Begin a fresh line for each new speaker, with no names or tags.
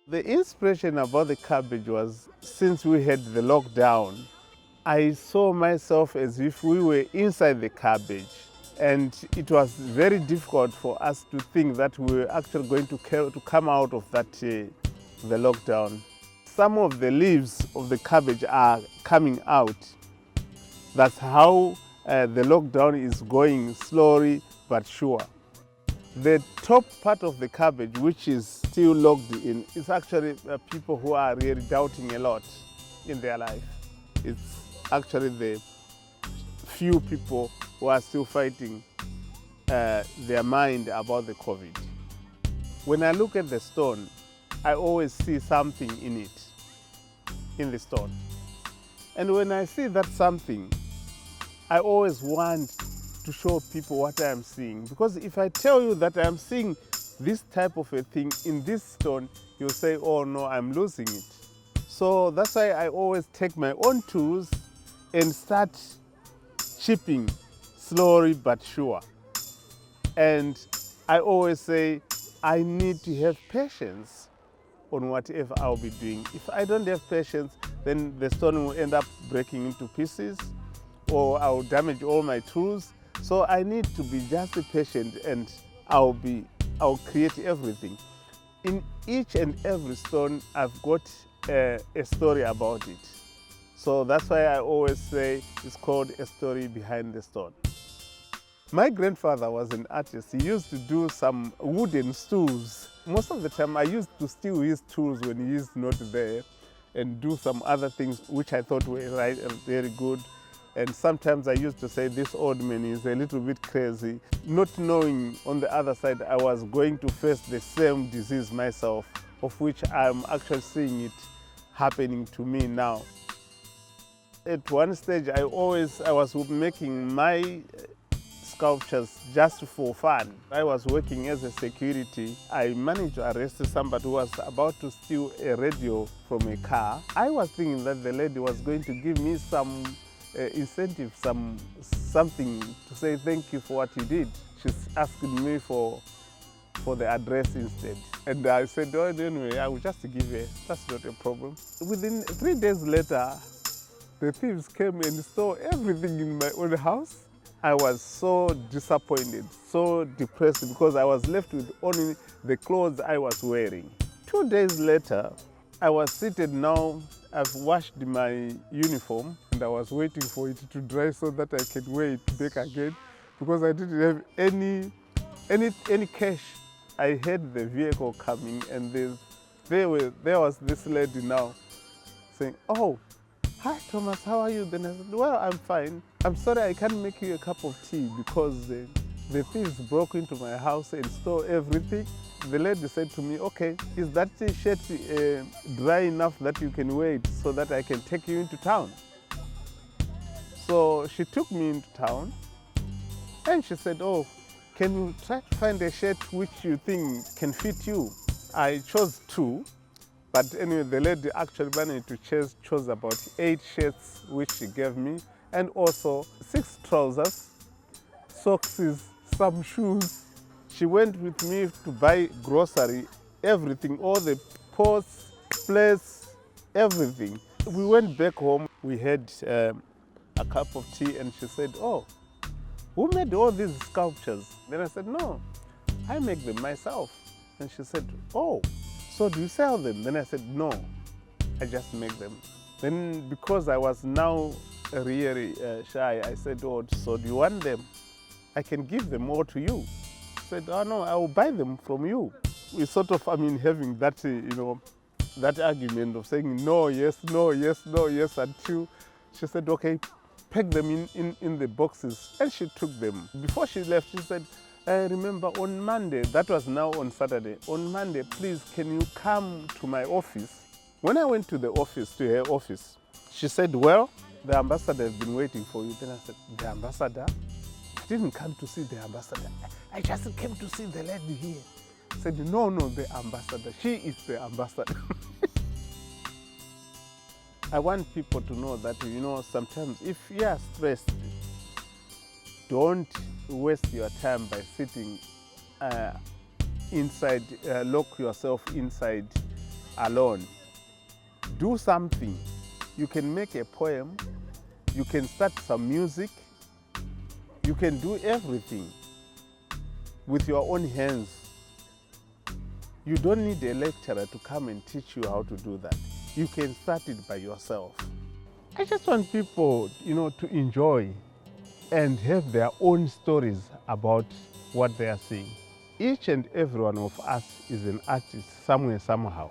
The inspiration about the cabbage was since we had the lockdown, I saw myself as if we were inside the cabbage. And it was very difficult for us to think that we were actually going to come out of that the lockdown. Some of the leaves of the cabbage are coming out. That's how the lockdown is going slowly but sure. The top part of the cabbage, which is still locked in, is actually people who are really doubting a lot in their life. It's actually the few people who are still fighting their mind about the COVID. When I look at the stone, I always see something in it, in the stone. And when I see that something, I always want to show people what I am seeing. Because if I tell you that I am seeing this type of a thing in this stone, you'll say, oh no, I'm losing it. So that's why I always take my own tools and start chipping slowly but sure. And I always say, I need to have patience on whatever I'll be doing. If I don't have patience, then the stone will end up breaking into pieces, or I'll damage all my tools. So I need to be just patient, and I'll create everything. In each and every stone, I've got a story about it. So that's why I always say it's called a story behind the stone. My grandfather was an artist. He used to do some wooden stools. Most of the time I used to steal his tools when he is not there and do some other things which I thought were very good. And sometimes I used to say, this old man is a little bit crazy, not knowing on the other side I was going to face the same disease myself, of which I'm actually seeing it happening to me now. At one stage, I was making my sculptures just for fun. I was working as a security. I managed to arrest somebody who was about to steal a radio from a car. I was thinking that the lady was going to give me some incentive, something to say thank you for what you did. She's asking me for the address instead. And I said, oh, anyway, I will just give her. That's not a problem. Within 3 days later, the thieves came and stole everything in my own house. I was so disappointed, so depressed, because I was left with only the clothes I was wearing. 2 days later, I was seated now. I've washed my uniform and I was waiting for it to dry so that I can wear it back again, because I didn't have any cash. I had the vehicle coming, and there was this lady now saying, oh, hi Thomas, how are you? Then I said, well, I'm fine. I'm sorry I can't make you a cup of tea because the thieves broke into my house and stole everything. The lady said to me, okay, is that shirt dry enough that you can wear it so that I can take you into town? So she took me into town and she said, oh, can you try to find a shirt which you think can fit you? I chose 2. But anyway, the lady actually managed to chose about 8 shirts which she gave me, and also 6 trousers, socks, some shoes. She went with me to buy grocery, everything, all the pots, plates, everything. We went back home. We had a cup of tea, and she said, oh, who made all these sculptures? Then I said, no, I make them myself. And she said, oh, so do you sell them? Then I said, no, I just make them. Then because I was now really shy, I said, oh, so do you want them? I can give them all to you. She said, oh no, I will buy them from you. We sort of, having that, that argument of saying no, yes, no, yes, no, yes, until she said, okay, pack them in the boxes. And she took them. Before she left, she said, I remember on Monday, that was now on Saturday, on Monday, please, can you come to my office? When I went to her office, she said, well, the ambassador has been waiting for you. Then I said, the ambassador? I didn't come to see the ambassador. I just came to see the lady here. I said, no, the ambassador. She is the ambassador. I want people to know that, sometimes if you are stressed, don't waste your time by sitting inside, lock yourself inside alone. Do something. You can make a poem, you can start some music, you can do everything with your own hands. You don't need a lecturer to come and teach you how to do that. You can start it by yourself. I just want people, to enjoy and have their own stories about what they are seeing. Each and every one of us is an artist somewhere, somehow.